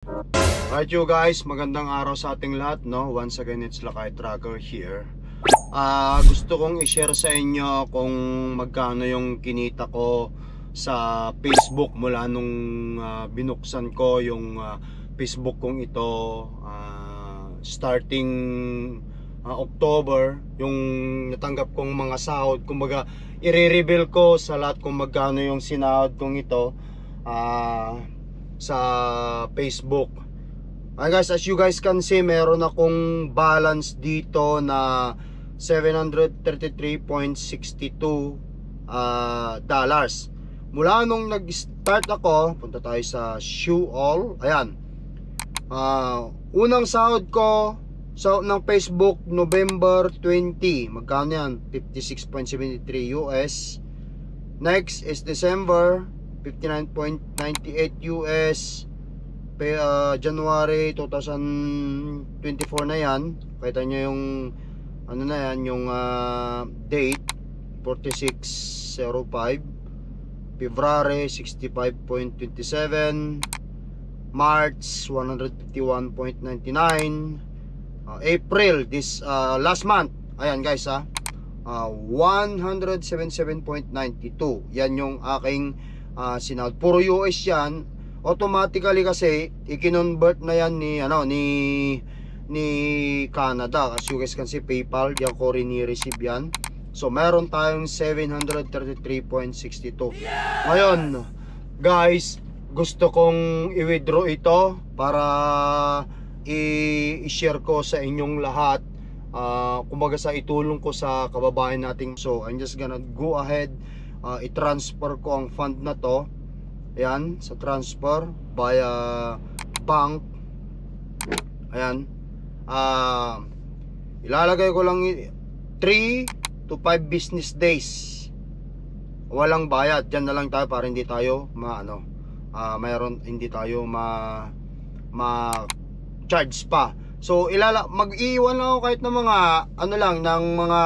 Alright you guys, magandang araw sa ating lahat, no? Once again, it's Lakay Tracker here. Gusto kong i-share sa inyo kung magkano yung kinita ko sa Facebook mula nung binuksan ko yung Facebook kong ito starting October, yung natanggap kong mga sahod. Kumbaga, i-reveal ko sa lahat kung magkano yung sinahod kong ito sa Facebook. Guys, as you guys can see, meron akong balance dito na $733.62 dollars. Mula nung nag-start ako, punta tayo sa Shoe All. Ayan. Unang sahod ko ng Facebook, November 20. Magkano yan? 56.73 US. Next is December, 59.98 US. January 2024 na yan. Kita nyo yung ano na yan, yung date 4605. February 65.27. March 151.99. April this last month, ayan guys 177.92. yan yung aking sinahod. Puro US yan. Automatically kasi i-convert na yan ni Canada. As you guys can see, PayPal, diyan ko rin ni-receive yan. So meron tayong 733.62. Ngayon guys, gusto kong i-withdraw ito para i-share ko sa inyong lahat, kumbaga sa itulong ko sa kababayan nating. So I'm just gonna go ahead, i-transfer ko ang fund na to. Ayan, sa transfer via bank. Ayan. Ilalagay ko lang 3 to 5 business days. Walang bayad. Diyan na lang tayo para hindi tayo hindi tayo charge pa. So mag-iwan lang ako kahit ng mga ng mga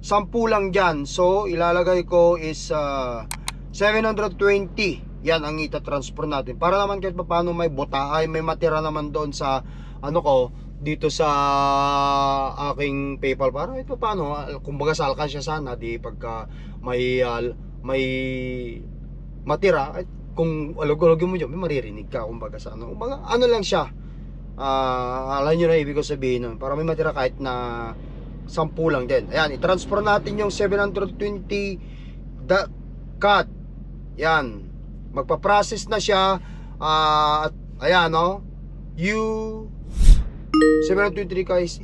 10 lang diyan. So ilalagay ko is 720. Yan ang ita-transfer natin para naman kahit paano may may matira naman doon sa dito sa aking PayPal, para ito paano kumbaga sa alkansya sana di pagka may matira, kung alog-alogin mo dyan may maririnig ka, kumbaga sa kumbaga lang siya, alam nyo na ibig ko sabihin nun, para may matira kahit na 10 lang din. Ayan, i-transfer natin yung 720 cut. Yan, magpa-process na siya. Ayan, you 723 guys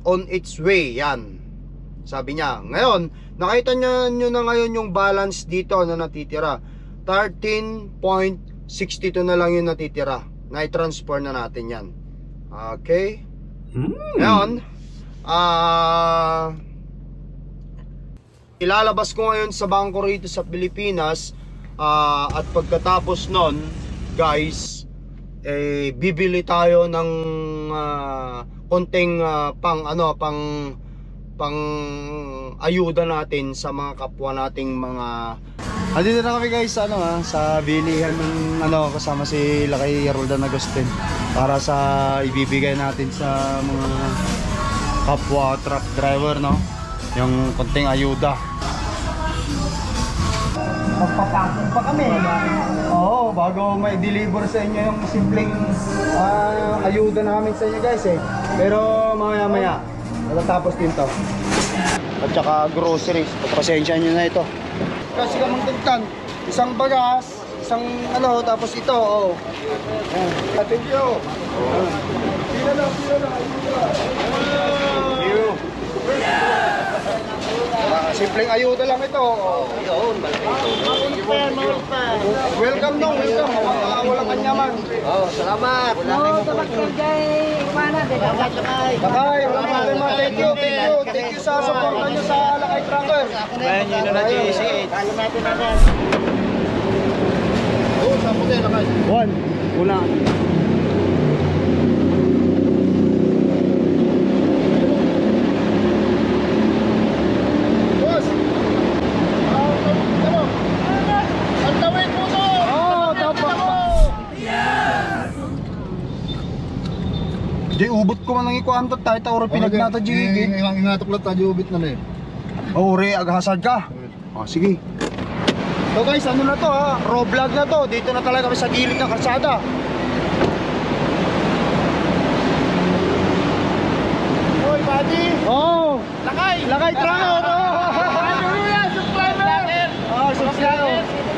on its way. Yan, sabi niya. Ngayon, nakita nyo na ngayon yung balance dito na natitira. 13.62 na lang yung natitira. Na-transfer na natin yan. Okay. Ngayon, ilalabas ko ngayon sa bangko rito sa Pilipinas. At pagkatapos nun guys, bibili tayo ng konting pang ayuda natin sa mga kapwa nating mga. Andito na kami guys sa bilihan ng kasama si Lakay Roldan Agustin para sa ibibigay natin sa mga kapwa truck driver, yung konting ayuda. Magpapakot pa kami. Oo, bago may deliver sa inyo yung simpleng ayuda namin sa inyo guys Pero maya matatapos din to. At saka groceries. Pasensya nyo na ito. Kasi kamangtagtan, isang bagas, isang tapos ito. Thank you. Pila na. Thank you. Simpleng ayuda lang ito. Welcome nung, welcome. Walang kanyaman. Salamat. Lakay, thank you sa support nyo sa Lakay Tracker. Kaya nyo na natin. Sa puti, Lakay. Una. Di ubot ko man nang ikuan to tayo uri pinagnata jigit. Ingatok lang tayo ubit na na eh. Uri aghasad ka. Oh, sige. So guys, ano na to ha? Raw vlog na to. Dito na talaga kami sa gilid ng kalsada. Hoy, buddy. Oh, lakay truck.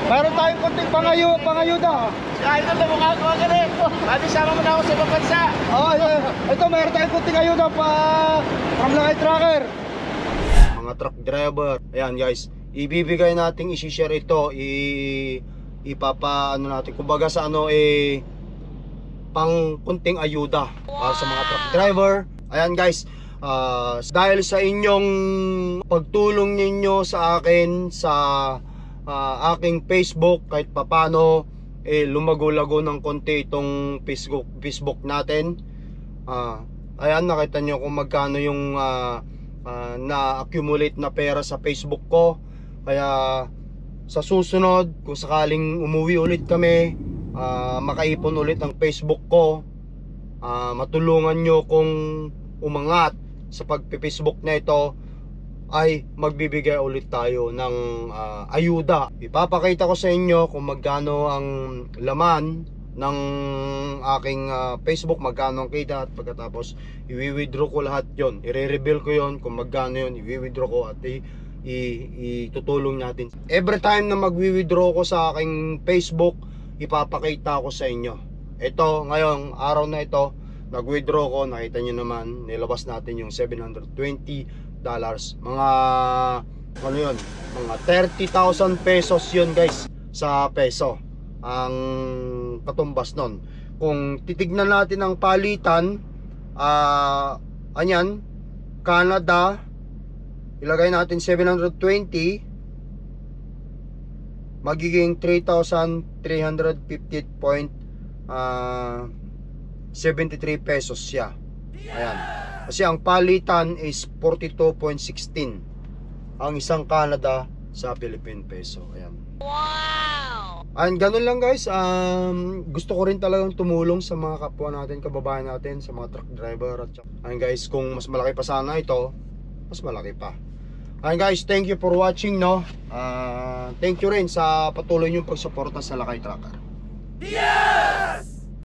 Mayroon tayong konting pangayuda. Si Idol na mukha ko ka rin. Sabi, sama mo na ako sa ibang bansa. Ito mayroon tayong konting ayuda pa from Lakay Tracker. Mga truck driver. Ayan guys, ibibigay natin, i-share ito, ipapa ano natin, kumbaga sa ano pang konting ayuda para sa mga truck driver. Ayan guys, dahil sa inyong pagtulong ninyo sa akin sa aking Facebook, kahit papano lumago-lago ng konti itong Facebook natin. Ayan, nakita nyo kung magkano yung na-accumulate na pera sa Facebook ko. Kaya sa susunod, kung sakaling umuwi ulit kami, makaipon ulit ang Facebook ko, matulungan nyo kung umangat sa pagpi-Facebook na ito, ay magbibigay ulit tayo ng ayuda. Ipapakita ko sa inyo kung magkano ang laman ng aking Facebook, magkano ang kita, at pagkatapos i-withdraw ko lahat yon, i-reveal ko yon kung magkano yon, i-withdraw ko at itutulong natin. Every time na mag-withdraw ko sa aking Facebook, ipapakita ko sa inyo. Ito, ngayong araw na ito, nag-withdraw ko, nakita nyo naman, nilabas natin yung $720. Mga ano yun, mga 30,000 pesos yun guys, sa peso ang katumbas nun. Kung titignan natin ang palitan, anyan, Canada, ilagay natin 720, magiging 3,350.73 pesos siya. Ayan. Kasi ang palitan is 42.16 ang isang Canada sa Philippine peso. Ayan. Wow! And ganun lang guys. Gusto ko rin talagang tumulong sa mga kapwa natin, kababayan natin, sa mga truck driver. Ayan guys, kung mas malaki pa sana ito, mas malaki pa. Ayan guys, thank you for watching, no. Thank you rin sa patuloy niyong pagsuporta sa Lakay Tracker. Yeah!